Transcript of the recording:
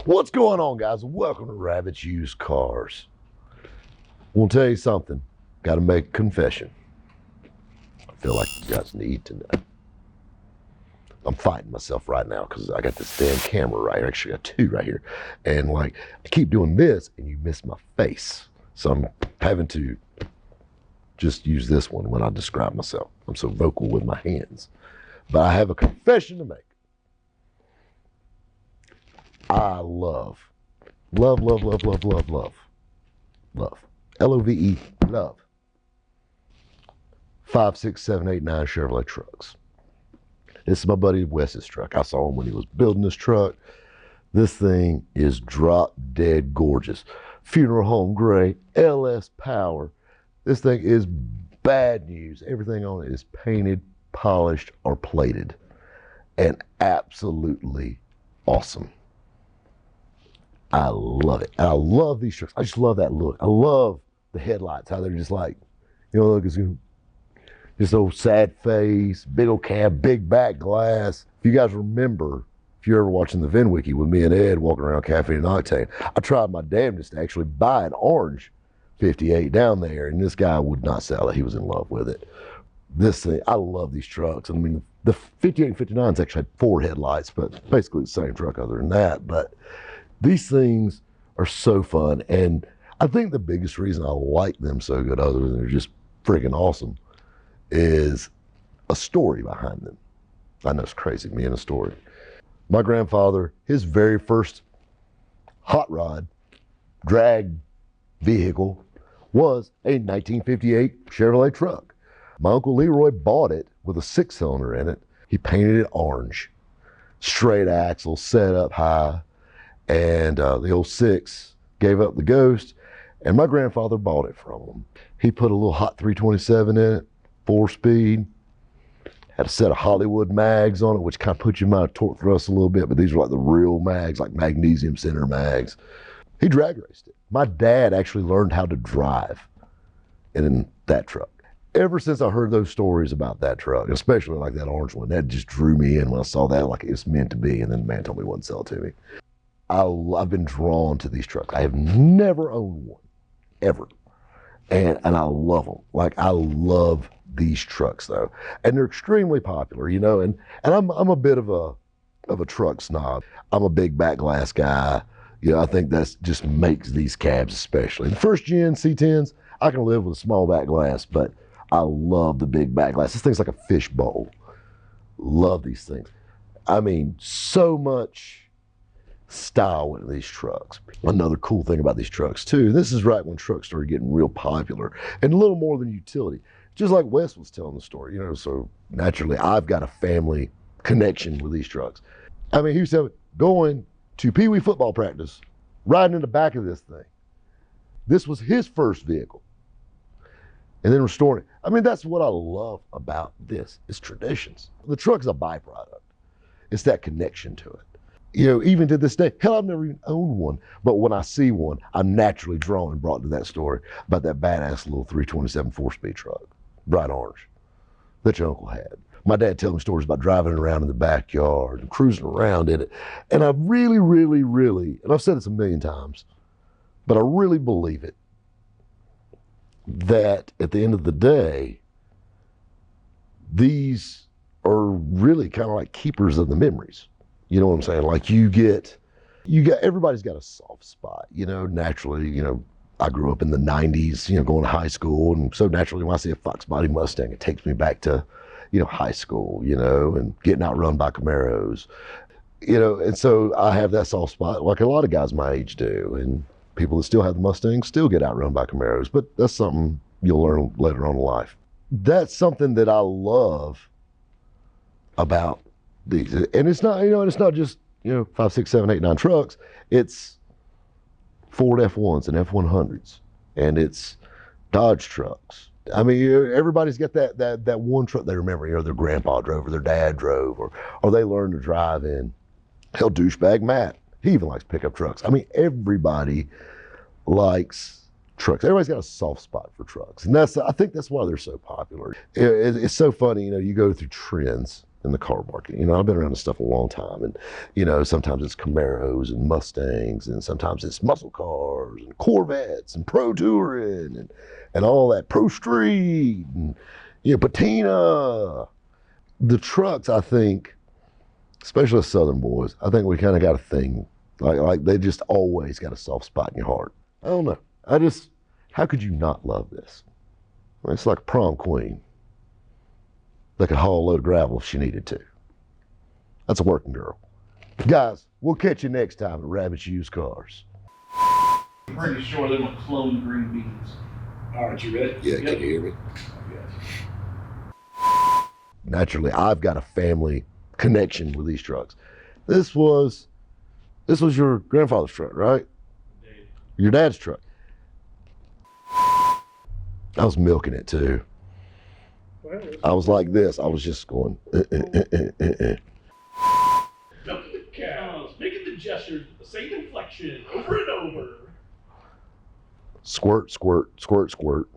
What's going on, guys? Welcome to Rabbit's Used Cars. I want to tell you something. Got to make a confession. I feel like you guys need to know. I'm fighting myself right now because I got this damn camera right here. Actually, I got two right here. And I keep doing this and you miss my face. So I'm having to just use this one when I describe myself. I'm so vocal with my hands. But I have a confession to make. I love. Love. L-O-V-E, love. 5, 6, 7, 8, 9 Chevrolet trucks. This is my buddy Wes's truck. I saw him when he was building this truck. This thing is drop dead gorgeous. Funeral home gray, LS power. This thing is bad news. Everything on it is painted, polished, or plated. And absolutely awesome. I love it. And I love these trucks. I just love that look. I love the headlights, how they're just look, it's just old sad face, big old cab, big back glass. If you guys remember, if you're ever watching the VinWiki with me and Ed walking around Caffeine and Octane, I tried my damnedest to actually buy an orange 58 down there, and this guy would not sell it. He was in love with it. This thing, I love these trucks. I mean, the 58 and 59s actually had 4 headlights, but basically the same truck other than that. But these things are so fun, and I think the biggest reason I like them so good, other than they're just freaking awesome, is a story behind them. I know it's crazy, me and a story. My grandfather, his very first hot rod drag vehicle was a 1958 Chevrolet truck. My Uncle Leroy bought it with a 6-cylinder in it. He painted it orange, straight axle, set up high, and the old 6 gave up the ghost, and my grandfather bought it from him. He put a little hot 327 in it, 4-speed, had a set of Hollywood mags on it, which kind of put you in my torque thrust a little bit, but these were like the real mags, like magnesium center mags. He drag raced it. My dad actually learned how to drive in that truck. Ever since I heard those stories about that truck, especially like that orange one, that just drew me in when I saw that, like it's meant to be, and then the man told me he wouldn't sell it to me. I've been drawn to these trucks. I have never owned one, ever. And I love them. I love these trucks though. And they're extremely popular, and I'm a bit of a truck snob. I'm a big back glass guy. I think that's just makes these cabs especially. The first gen C10s, I can live with a small back glass, but I love the big back glass. This thing's like a fish bowl. Love these things. I mean, so much style in these trucks. Another cool thing about these trucks too, this is right when trucks started getting real popular and a little more than utility. Just like Wes was telling the story, so naturally I've got a family connection with these trucks. I mean, he was going to Pee Wee football practice, riding in the back of this thing. This was his first vehicle. And then restoring it. I mean, that's what I love about this, is traditions. The truck's a byproduct. It's that connection to it. Even to this day, hell, I've never even owned one, but when I see one, I'm naturally drawn and brought to that story about that badass little 327 4-speed truck, bright orange, that your uncle had. My dad telling me stories about driving around in the backyard and cruising around in it. And I really, and I've said this a million times, but I really believe it, that at the end of the day, these are really kind of like keepers of the memories. You know what I'm saying? Everybody's got a soft spot, naturally, I grew up in the 90s, going to high school. And so naturally when I see a Fox body Mustang, it takes me back to, high school, and getting outrun by Camaros, and so I have that soft spot like a lot of guys my age do. And people that still have the Mustangs still get outrun by Camaros, but that's something you'll learn later on in life. That's something that I love about these. And it's not, it's not just, 5, 6, 7, 8, 9 trucks. It's Ford F1s and F100s, and it's Dodge trucks. I mean, everybody's got that one truck they remember, their grandpa drove or their dad drove, or they learned to drive in. Hell, douchebag Matt, he even likes pickup trucks. I mean, everybody likes trucks. Everybody's got a soft spot for trucks. And I think that's why they're so popular. It's so funny, you go through trends. in the car market. You know, I've been around this stuff a long time, and you know, sometimes it's Camaros and Mustangs, and sometimes it's muscle cars and Corvettes and Pro Touring and all that Pro Street and you know, Patina. The trucks, I think, especially us Southern boys, I think we kind of got a thing. Like they just always got a soft spot in your heart. I don't know. How could you not love this? It's like a prom queen. They could haul a load of gravel if she needed to. That's a working girl. Guys, we'll catch you next time at Rabbit's Used Cars. I'm pretty sure they were clone green beans. All right, you ready? Yeah, Yep. can you hear me? Yes. Naturally, I've got a family connection with these trucks. This was your grandfather's truck, right? Indeed. Your dad's truck. I was milking it too. Well, I was like this. I was just going. milking the cows, making the gestures, the same inflection over and over. Squirt, squirt, squirt, squirt.